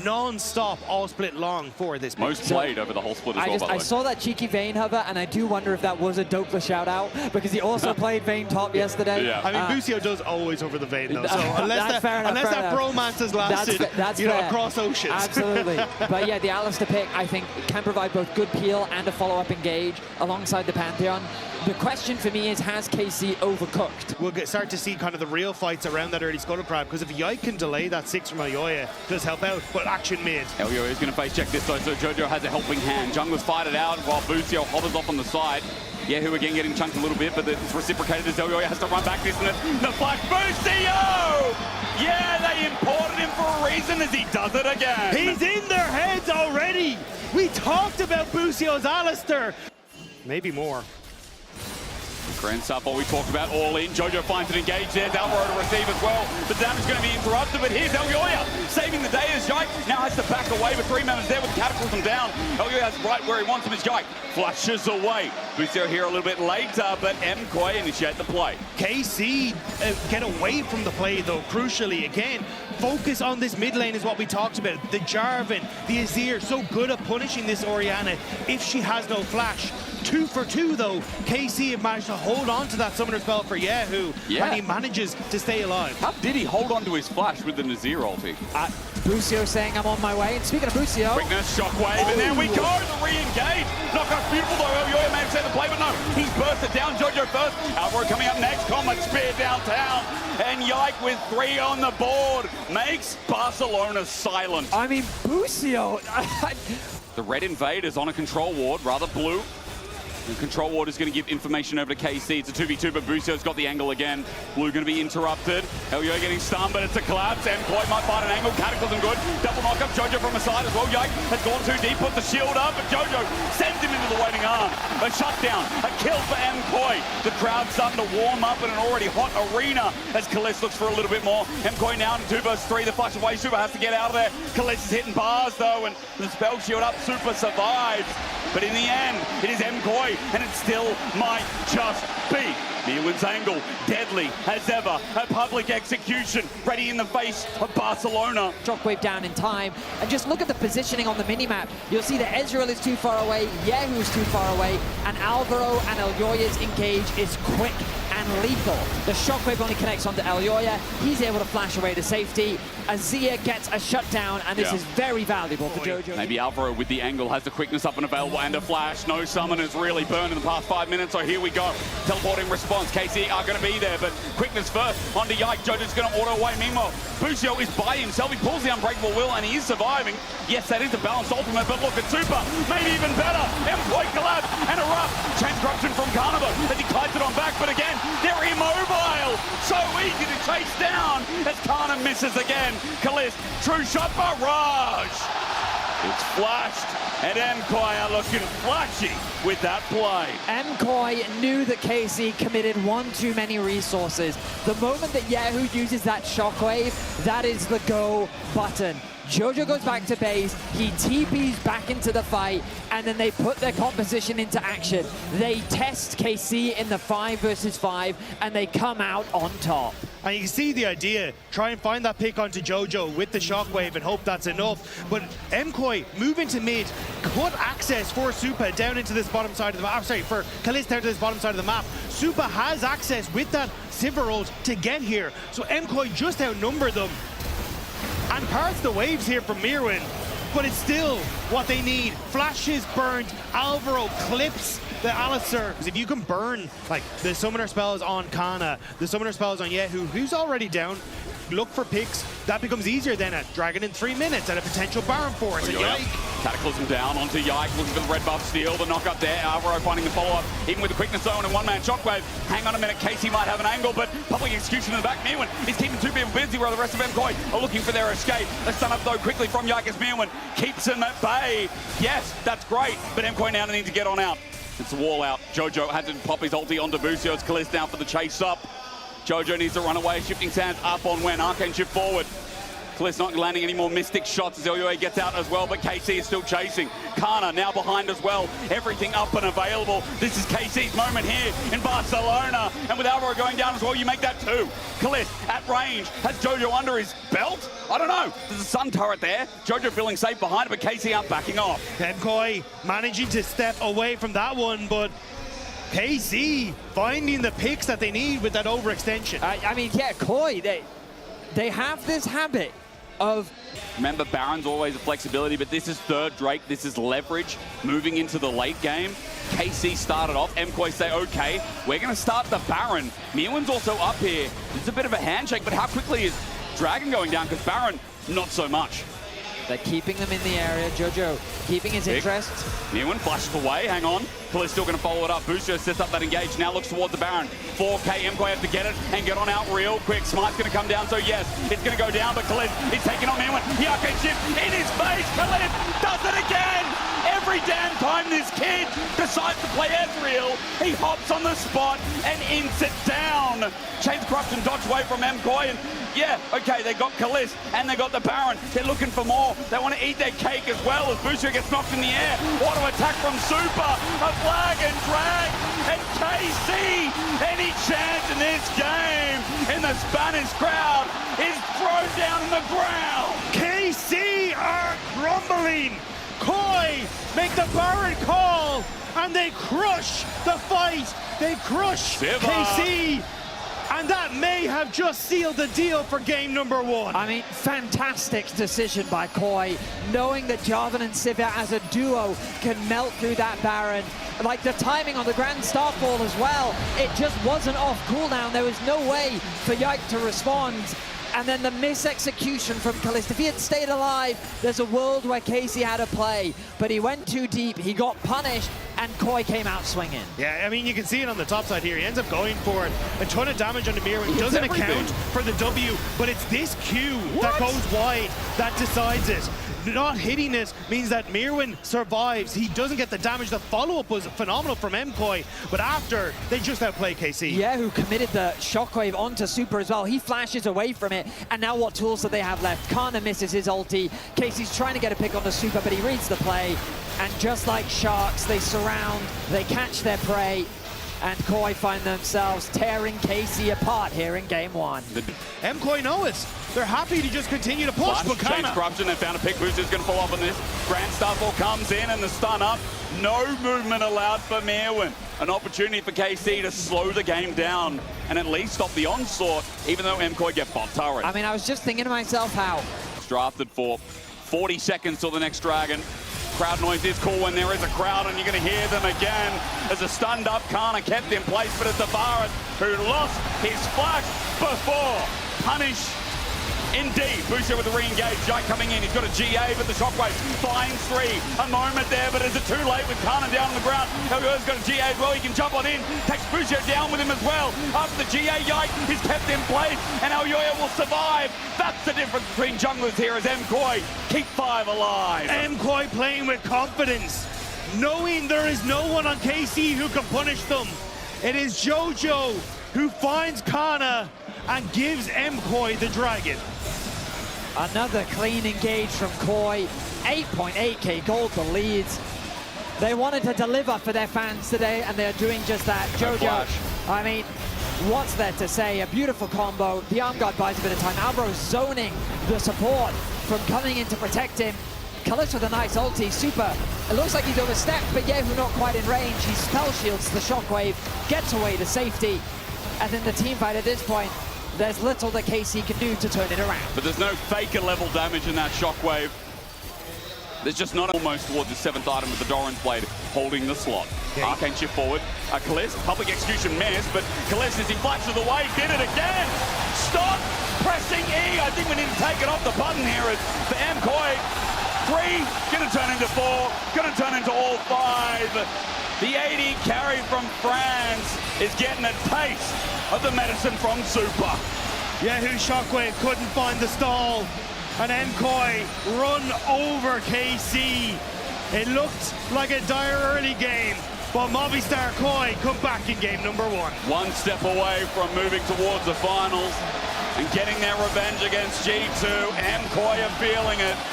non-stop all split long for this pick. Most played over the whole split as well, by the I way. saw that cheeky Vayne hover, and I do wonder if that was a Dokla shout-out, because he also played Vayne top yesterday. Yeah. I mean, Busio does always over the Vayne, though, so unless fair enough, that bromance has lasted, that's you know, fair. across oceans. Absolutely. But yeah, the Alistair pick, I think, can provide both good peel and a follow-up engage alongside the Pantheon. The question for me is, has KC overcooked? We'll start to see kind of the real fights around that early Scuttle Crab, because if Yike can delay that 6 from Elyoya, does help out, but action mid. Elyoya is going to face check this though, so Jojo has a helping hand. Junglers fight it out while Busio hovers off on the side. Who again getting chunked a little bit, but it's reciprocated as Elyoya has to run back this minute. The flash, Busio! Yeah, they imported him for a reason as he does it again. He's in their heads already. We talked about Busio's Alistair. Maybe more. Grand Supa, we talked about all in. Jojo finds it engaged. There's Alvaro to receive as well. The damage is going to be interrupted, but here's Elyoya saving the day as Yike now has to back away with 3 members there with Cataclysm down. Elyoya's right where he wants him as Yike flushes away. Busio here a little bit later, but MKOI initiate the play. KC get away from the play, though, crucially. Again, focus on this mid lane is what we talked about. The Jarvan, the Azir, so good at punishing this Orianna if she has no flash. 2 for 2, though. KC have managed to hold on to that summoner spell for Yahoo, and he manages to stay alive. How did he hold on to his flash with the Nazir ulti? Busio saying, I'm on my way. And speaking of Busio... Quickness, shockwave, and there we go, the re-engage. Knockout's beautiful, though. Elyoya may have set the play, but no, he's bursted down. Jojo first. Alvaro coming up next. Comet spear downtown. And Yike with 3 on the board makes Barcelona silent. I mean, Busio... The red invaders on a control ward, rather blue. The control ward is going to give information over to KC. It's a 2v2, but Busio's got the angle again. Blue going to be interrupted. Elyoya getting stunned, but it's a collapse. MKOI might find an angle. Cataclysm good. Double knock up. Jojo from the side as well. Yike has gone too deep, put the shield up, but Jojo sends him into the waiting arm. A shutdown, a kill for MKOI. The crowd starting to warm up in an already hot arena as Caliste looks for a little bit more. MKOI now in 2 versus 3. The flash away. Supa has to get out of there. Caliste is hitting bars though, and the spell shield up. Supa survives. But in the end, it is MKOI, and it still might just be. Mewin's angle, deadly as ever. A public execution, ready in the face of Barcelona. Shockwave down in time. And just look at the positioning on the minimap. You'll see that Ezreal is too far away, Yahoo's too far away, and Alvaro and Elyoya's engage is quick and lethal. The Shockwave only connects onto Elyoya. He's able to flash away to safety. Azir gets a shutdown, and this is very valuable for Jojo. Maybe Alvaro with the angle has the quickness up and available and a flash. No summoners really burned in the past 5 minutes, so here we go. Teleporting response. KC are going to be there, but quickness first onto Yike. Jojo's going to auto away. Meanwhile, Busio is by himself. He pulls the Unbreakable Will, and he is surviving. Yes, that is a balanced ultimate, but look at Supa. Maybe even better. MKOI collapse and erupt. Chain corruption from Carnivore as he kites it on back, but again, they're immobile. So easy to chase down as Kana misses again. Caliste, true shot barrage. It's flashed, and MKOI are looking flashy with that play. MKOI knew that KC committed one too many resources. The moment that Yahoo uses that shockwave, that is the go button. Jojo goes back to base, he TPs back into the fight, and then they put their composition into action. They test KC in the 5 versus 5, and they come out on top. And you can see the idea. Try and find that pick onto Jojo with the shockwave and hope that's enough. But MKOI move into mid, cut access for Supa down into this bottom side of the map. Sorry, for Caliste down to this bottom side of the map. Supa has access with that Sivir ult to get here. So MKOI just outnumber them. And parts the waves here from Mewin, but it's still what they need. Flash is burned, Alvaro clips the Alistair, because if you can burn like the summoner spells on Kana, the summoner spells on Yahoo, who's already down, look for picks. That becomes easier than a Dragon in 3 minutes and a potential Baron Force. And Yike. Cataclysm down onto Yike, looking for the red buff steal, the knock up there. Alvaro finding the follow-up, even with the quickness zone and one-man shockwave. Hang on a minute, KC might have an angle, but public execution in the back. Mewin is keeping 2 people busy while the rest of MKOI are looking for their escape. A stun up though quickly from Yike as Mewin keeps him at bay. Yes, that's great, but MKOI now need to get on out. It's a wall out. Jojo had to pop his ulti onto Busio. It's Caliste down for the chase up. Jojo needs to run away. Shifting sands up on when. Arcane shift forward. Caliste not landing any more Mystic shots as Elyoya gets out as well, but KC is still chasing. Kana now behind as well. Everything up and available. This is KC's moment here in Barcelona. And with Alvaro going down as well, you make that 2. Caliste at range. Has Jojo under his belt? I don't know. There's a sun turret there. Jojo feeling safe behind it, but KC out backing off. MKOI managing to step away from that one, but KC finding the picks that they need with that overextension. I mean, yeah, KOI, they have this habit of... Remember, Baron's always a flexibility, but this is third Drake. This is leverage moving into the late game. KC started off. MKOI say, okay, we're going to start the Baron. Mirwan's also up here. It's a bit of a handshake, but how quickly is Dragon going down? Because Baron, not so much. They're keeping them in the area. Jojo keeping his interest. Mirwan flashes away, hang on. Caliste still going to follow it up. Booster sets up that engage, now looks towards the Baron. 4K, MKOI have to get it and get on out real quick. Smite's going to come down, so yes, it's going to go down, but Caliste is taking on Mirwan. Yike shift in his face. Caliste does it again. Every damn time this kid decides to play Ezreal, he hops on the spot and ints it down. Chains Corruption dodge away from MKOI, and yeah, okay, they got Caliste and they got the Baron. They're looking for more. They want to eat their cake as well as Booster gets knocked in the air. Auto attack from Supa, a flag and drag, and KC, any chance in this game in the Spanish crowd is thrown down on the ground. KC are crumbling. KOI make the Baron call, and they crush the fight. They crush KC, and that may have just sealed the deal for game number 1. I mean, fantastic decision by KOI, knowing that Jarvan and Sivir as a duo can melt through that Baron. Like the timing on the Grand Starfall as well, it just wasn't off cooldown. There was no way for Yike to respond. And then the mis-execution from Caliste. If he had stayed alive, there's a world where KC had a play, but he went too deep, he got punished, and KOI came out swinging. Yeah, I mean, you can see it on the top side here. He ends up going for it. A ton of damage on the mirror. It doesn't account for the W, but it's this Q that goes wide that decides it. Not hitting it means that Mirwan survives. He doesn't get the damage. The follow-up was phenomenal from MKOI, but after, they just outplay KC. Yeah, who committed the shockwave onto Supa as well. He flashes away from it, and now what tools do they have left? Kana misses his ulti. KC's trying to get a pick on the Supa, but he reads the play, and just like sharks, they surround, they catch their prey, and KOI find themselves tearing KC apart here in game 1. MKOI know it. They're happy to just continue to push, but Chains Corruption, they found a pick. Booster's going to fall off on this. Grand Starfall comes in and the stun up. No movement allowed for Mirwan. An opportunity for KC to slow the game down and at least stop the onslaught, even though MKOI get bot turret. I mean, I was just thinking to myself how. It's drafted for 40 seconds till the next Dragon. Crowd noise is cool when there is a crowd, and you're going to hear them again as a stunned up Kana kept in place, but it's Tavares who lost his flash before punish. Indeed, Booster with the re-engage, Yike coming in, he's got a GA, but the shockwave finds 3. A moment there, but is it too late with Kana down on the ground? Elyoya's got a GA as well, he can jump on in, takes Booster down with him as well. After the GA, Yike is kept in place, and Elyoya will survive. That's the difference between junglers here as MKOI keep 5 alive. MKOI playing with confidence, knowing there is no one on KC who can punish them. It is Jojo who finds Kana and gives MKOI the Dragon. Another clean engage from KOI. 8.8k gold the leads. They wanted to deliver for their fans today, and they're doing just that. Jojo, I mean, what's there to say? A beautiful combo. The arm guard buys a bit of time. Alvaro zoning the support from coming in to protect him. Caliste with a nice ulti. Supa, it looks like he's overstepped, but Yehu not quite in range. He spell shields the shockwave, gets away to safety. And then the team fight at this point, there's little that KC can do to turn it around. But there's no faker level damage in that shockwave. There's just not almost towards the 7th item with the Doran's Blade holding the slot. Yeah. Arcane shift forward. Caliste, public execution miss, but Caliste as he flashes away, did it again. Stop pressing E. I think we need to take it off the button here for MKOI. 3, gonna turn into 4, gonna turn into all 5. The 80 carry from France is getting a taste of the medicine from Supa. Yehu Shockwave couldn't find the stall, and MKOI run over KC. It looked like a dire early game, but Movistar KOI come back in game number 1. One step away from moving towards the finals, and getting their revenge against G2. MKOI are feeling it.